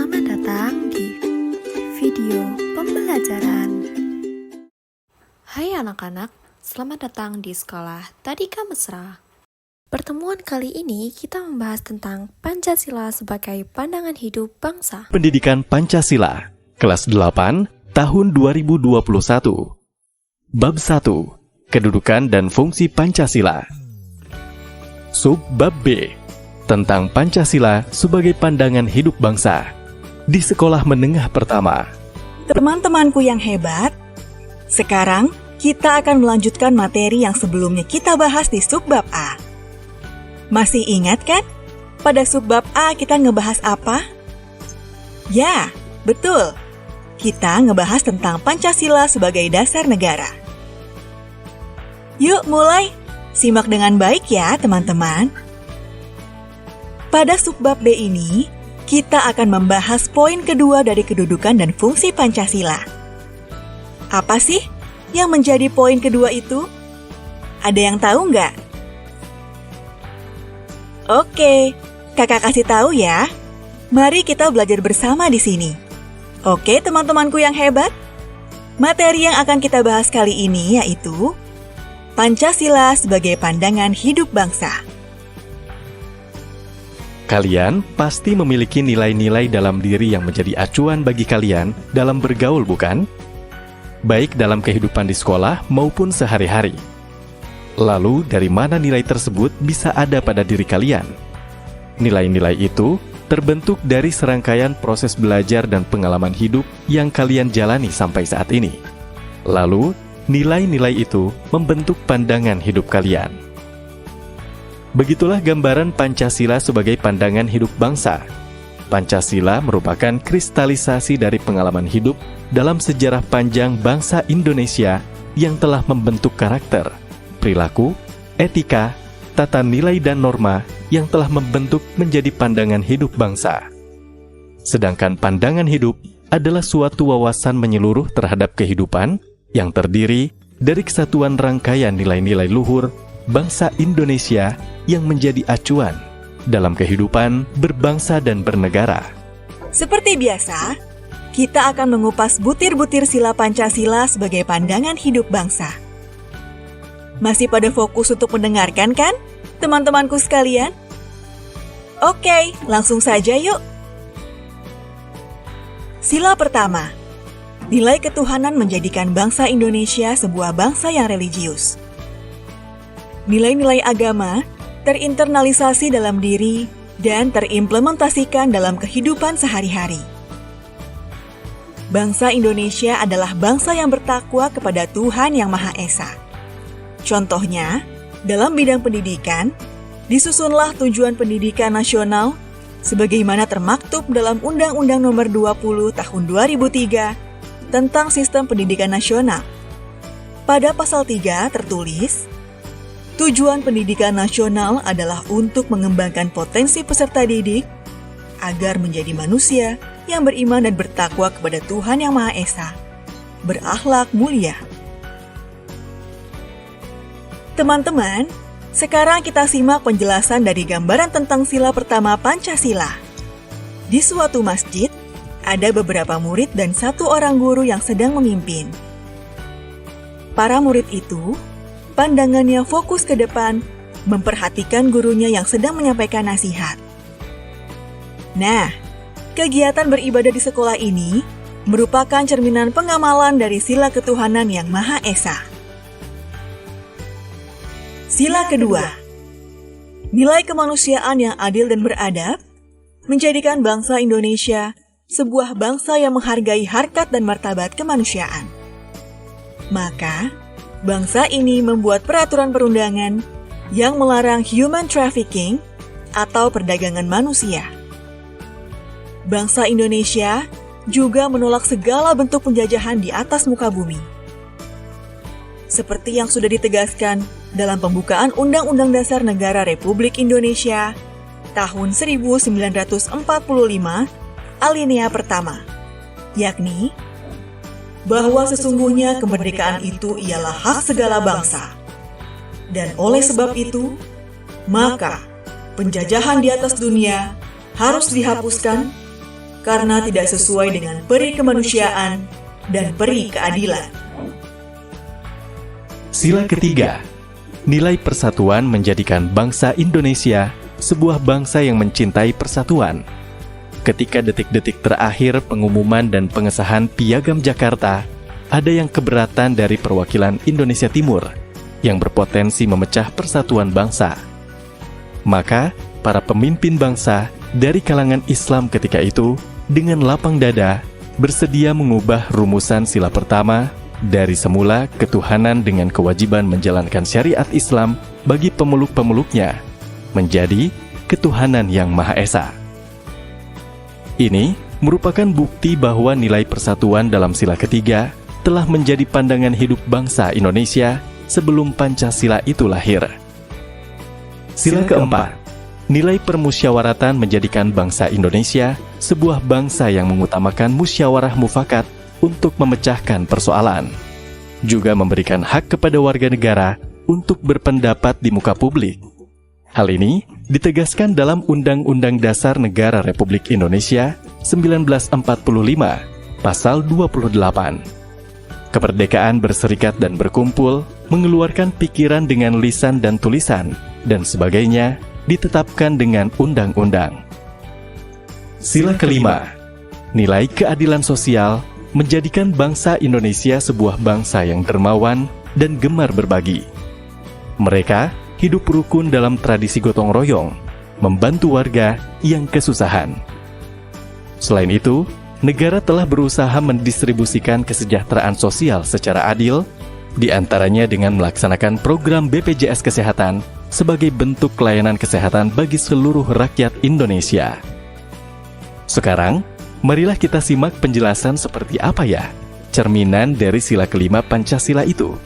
Selamat datang di video pembelajaran. Hai anak-anak, selamat datang di sekolah Tadika Mesra. Pertemuan kali ini kita membahas tentang Pancasila sebagai pandangan hidup bangsa. Pendidikan Pancasila, kelas 8, tahun 2021. Bab 1, Kedudukan dan Fungsi Pancasila. Subbab B, tentang Pancasila sebagai pandangan hidup bangsa, di sekolah menengah pertama. Teman-temanku yang hebat, sekarang kita akan melanjutkan materi yang sebelumnya kita bahas di subbab A. Masih ingat kan? Pada subbab A kita ngebahas apa? Ya, betul. Kita ngebahas tentang Pancasila sebagai dasar negara. Yuk mulai, simak dengan baik ya teman-teman. Pada subbab B ini, kita akan membahas poin kedua dari kedudukan dan fungsi Pancasila. Apa sih yang menjadi poin kedua itu? Ada yang tahu nggak? Oke, kakak kasih tahu ya. Mari kita belajar bersama di sini. Oke teman-temanku yang hebat, materi yang akan kita bahas kali ini yaitu Pancasila sebagai pandangan hidup bangsa. Kalian pasti memiliki nilai-nilai dalam diri yang menjadi acuan bagi kalian dalam bergaul, bukan? Baik dalam kehidupan di sekolah maupun sehari-hari. Lalu, dari mana nilai tersebut bisa ada pada diri kalian? Nilai-nilai itu terbentuk dari serangkaian proses belajar dan pengalaman hidup yang kalian jalani sampai saat ini. Lalu, nilai-nilai itu membentuk pandangan hidup kalian. Begitulah gambaran Pancasila sebagai pandangan hidup bangsa. Pancasila merupakan kristalisasi dari pengalaman hidup dalam sejarah panjang bangsa Indonesia yang telah membentuk karakter, perilaku, etika, tata nilai dan norma yang telah membentuk menjadi pandangan hidup bangsa. Sedangkan pandangan hidup adalah suatu wawasan menyeluruh terhadap kehidupan yang terdiri dari kesatuan rangkaian nilai-nilai luhur bangsa Indonesia yang menjadi acuan dalam kehidupan berbangsa dan bernegara. Seperti biasa, kita akan mengupas butir-butir sila Pancasila sebagai pandangan hidup bangsa. Masih pada fokus untuk mendengarkan kan, teman-temanku sekalian? Oke, langsung saja yuk. Sila pertama, nilai ketuhanan menjadikan bangsa Indonesia sebuah bangsa yang religius. Nilai-nilai agama terinternalisasi dalam diri dan terimplementasikan dalam kehidupan sehari-hari. Bangsa Indonesia adalah bangsa yang bertakwa kepada Tuhan Yang Maha Esa. Contohnya, dalam bidang pendidikan, disusunlah tujuan pendidikan nasional sebagaimana termaktub dalam Undang-Undang Nomor 20 Tahun 2003 tentang Sistem Pendidikan Nasional. Pada pasal 3 tertulis, tujuan pendidikan nasional adalah untuk mengembangkan potensi peserta didik agar menjadi manusia yang beriman dan bertakwa kepada Tuhan Yang Maha Esa, berakhlak mulia. Teman-teman, sekarang kita simak penjelasan dari gambaran tentang sila pertama Pancasila. Di suatu masjid, ada beberapa murid dan satu orang guru yang sedang memimpin. Para murid itu pandangannya fokus ke depan, memperhatikan gurunya yang sedang menyampaikan nasihat. Nah, kegiatan beribadah di sekolah ini merupakan cerminan pengamalan dari sila ketuhanan Yang Maha Esa. Sila kedua, nilai kemanusiaan yang adil dan beradab menjadikan bangsa Indonesia sebuah bangsa yang menghargai harkat dan martabat kemanusiaan. Maka, bangsa ini membuat peraturan perundangan yang melarang human trafficking atau perdagangan manusia. Bangsa Indonesia juga menolak segala bentuk penjajahan di atas muka bumi. Seperti yang sudah ditegaskan dalam pembukaan Undang-Undang Dasar Negara Republik Indonesia tahun 1945, alinea pertama, yakni bahwa sesungguhnya kemerdekaan itu ialah hak segala bangsa. Dan oleh sebab itu, maka penjajahan di atas dunia harus dihapuskan karena tidak sesuai dengan peri kemanusiaan dan peri keadilan. Sila ketiga, nilai persatuan menjadikan bangsa Indonesia sebuah bangsa yang mencintai persatuan. Ketika detik-detik terakhir pengumuman dan pengesahan Piagam Jakarta, ada yang keberatan dari perwakilan Indonesia Timur yang berpotensi memecah persatuan bangsa. Maka, para pemimpin bangsa dari kalangan Islam ketika itu dengan lapang dada bersedia mengubah rumusan sila pertama dari semula ketuhanan dengan kewajiban menjalankan syariat Islam bagi pemeluk-pemeluknya menjadi ketuhanan yang Maha Esa. Ini merupakan bukti bahwa nilai persatuan dalam sila ketiga telah menjadi pandangan hidup bangsa Indonesia sebelum Pancasila itu lahir. Sila keempat, nilai permusyawaratan menjadikan bangsa Indonesia sebuah bangsa yang mengutamakan musyawarah mufakat untuk memecahkan persoalan, juga memberikan hak kepada warga negara untuk berpendapat di muka publik. Hal ini ditegaskan dalam Undang-Undang Dasar Negara Republik Indonesia 1945, Pasal 28. Kemerdekaan berserikat dan berkumpul, mengeluarkan pikiran dengan lisan dan tulisan, dan sebagainya ditetapkan dengan undang-undang. Sila kelima, nilai keadilan sosial menjadikan bangsa Indonesia sebuah bangsa yang dermawan dan gemar berbagi. Mereka hidup rukun dalam tradisi gotong royong, membantu warga yang kesusahan. Selain itu, negara telah berusaha mendistribusikan kesejahteraan sosial secara adil, di antaranya dengan melaksanakan program BPJS Kesehatan sebagai bentuk pelayanan kesehatan bagi seluruh rakyat Indonesia. Sekarang, marilah kita simak penjelasan seperti apa ya cerminan dari sila kelima Pancasila itu.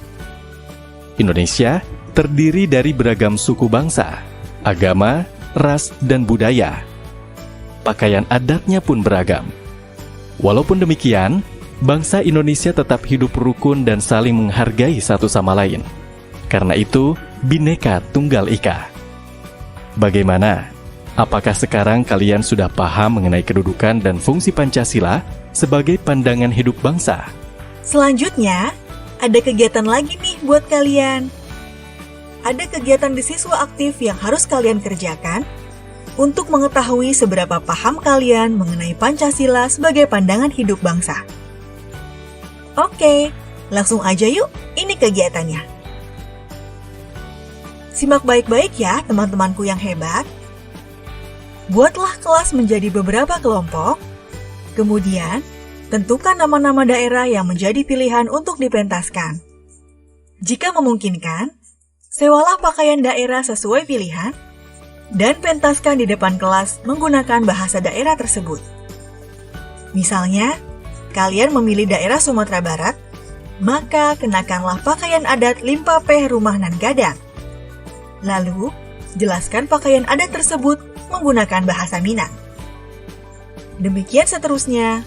Indonesia terdiri dari beragam suku bangsa, agama, ras, dan budaya. Pakaian adatnya pun beragam. Walaupun demikian, bangsa Indonesia tetap hidup rukun dan saling menghargai satu sama lain. Karena itu, Bhinneka Tunggal Ika. Bagaimana? Apakah sekarang kalian sudah paham mengenai kedudukan dan fungsi Pancasila sebagai pandangan hidup bangsa? Selanjutnya, ada kegiatan lagi nih buat kalian. Ada kegiatan di siswa aktif yang harus kalian kerjakan untuk mengetahui seberapa paham kalian mengenai Pancasila sebagai pandangan hidup bangsa. Oke, langsung aja yuk, ini kegiatannya. Simak baik-baik ya teman-temanku yang hebat. Buatlah kelas menjadi beberapa kelompok, kemudian tentukan nama-nama daerah yang menjadi pilihan untuk dipentaskan. Jika memungkinkan, sewalah pakaian daerah sesuai pilihan, dan pentaskan di depan kelas menggunakan bahasa daerah tersebut. Misalnya, kalian memilih daerah Sumatera Barat, maka kenakanlah pakaian adat Limpapeh Rumah Nan Gadang. Lalu, jelaskan pakaian adat tersebut menggunakan bahasa Minang. Demikian seterusnya,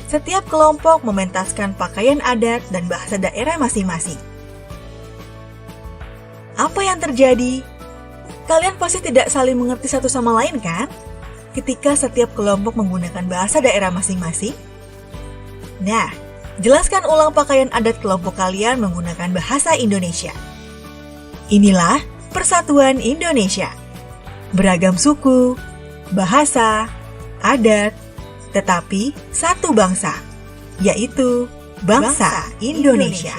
setiap kelompok mementaskan pakaian adat dan bahasa daerah masing-masing. Apa yang terjadi? Kalian pasti tidak saling mengerti satu sama lain kan? Ketika setiap kelompok menggunakan bahasa daerah masing-masing? Nah, jelaskan ulang pakaian adat kelompok kalian menggunakan bahasa Indonesia. Inilah Persatuan Indonesia. Beragam suku, bahasa, adat, tetapi satu bangsa, yaitu bangsa Indonesia.